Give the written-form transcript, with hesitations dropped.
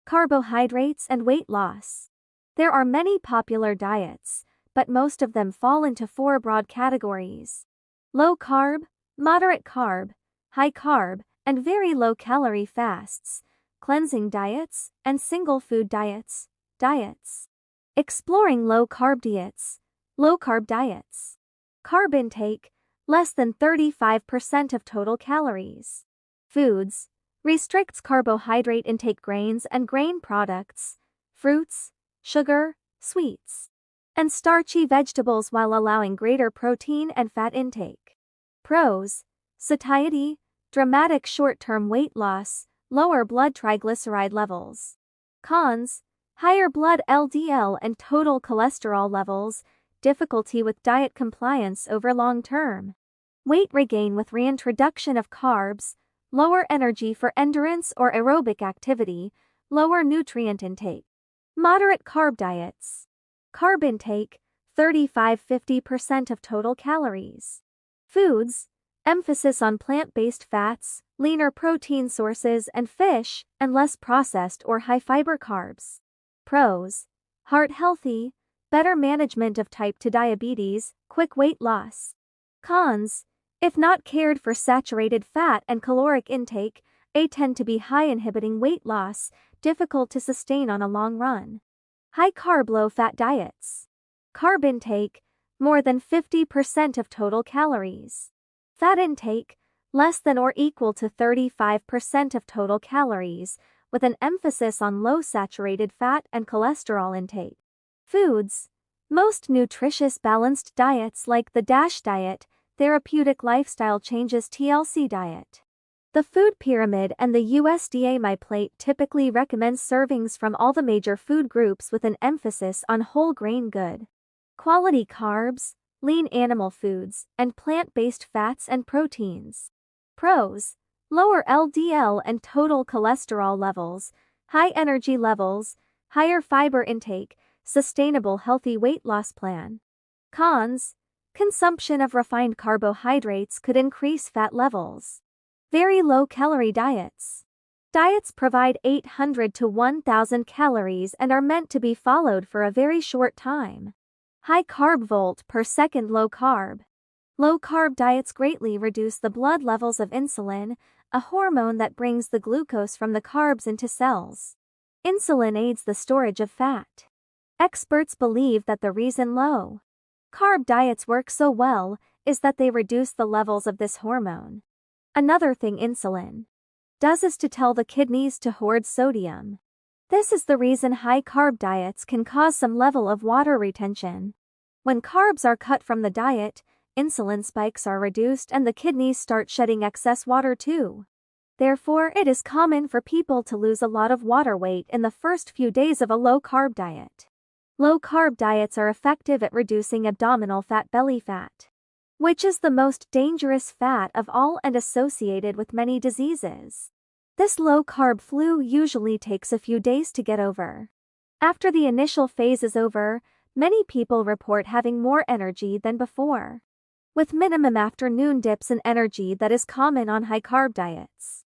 Carbohydrates and weight loss. There are many popular diets, but most of them fall into four broad categories: low carb, moderate carb, high carb, and very low calorie fasts, cleansing diets, and single food diets. Exploring low carb diets. Low carb diets. Carb intake, less than 35% of total calories. Foods, restricts carbohydrate intake, grains and grain products, fruits, sugar, sweets, and starchy vegetables while allowing greater protein and fat intake. Pros: satiety, dramatic short-term weight loss, lower blood triglyceride levels. Cons: higher blood LDL and total cholesterol levels, difficulty with diet compliance over long term. Weight regain with reintroduction of carbs, lower energy for endurance or aerobic activity, lower nutrient intake. Moderate carb diets. Carb intake, 35–50% of total calories. Foods, emphasis on plant-based fats, leaner protein sources and fish, and less processed or high-fiber carbs. Pros: heart healthy, better management of type 2 diabetes, quick weight loss. Cons: if not cared for, saturated fat and caloric intake, tend to be high, inhibiting weight loss, difficult to sustain on a long run. High carb, low fat diets. Carb intake, more than 50% of total calories. Fat intake, less than or equal to 35% of total calories, with an emphasis on low saturated fat and cholesterol intake. Foods, most nutritious balanced diets like the DASH diet, therapeutic lifestyle changes TLC diet. The Food Pyramid and the USDA MyPlate typically recommends servings from all the major food groups with an emphasis on whole grain good quality carbs, lean animal foods, and plant-based fats and proteins. Pros: lower LDL and total cholesterol levels, high energy levels, higher fiber intake, sustainable healthy weight loss plan. Cons: consumption of refined carbohydrates could increase fat levels. Very low calorie diets. Diets provide 800 to 1,000 calories and are meant to be followed for a very short time. High carb, volt per second. Low carb. Low carb diets greatly reduce the blood levels of insulin, a hormone that brings the glucose from the carbs into cells. Insulin aids the storage of fat. Experts believe that the reason low carb diets work so well is that they reduce the levels of this hormone. Another thing insulin does is to tell the kidneys to hoard sodium. This is the reason high carb diets can cause some level of water retention. When carbs are cut from the diet, insulin spikes are reduced and the kidneys start shedding excess water too. Therefore, it is common for people to lose a lot of water weight in the first few days of a low carb diet. Low carb diets are effective at reducing abdominal fat, belly fat, which is the most dangerous fat of all and associated with many diseases. This low-carb flu usually takes a few days to get over. After the initial phase is over, many people report having more energy than before, with minimum afternoon dips in energy that is common on high-carb diets.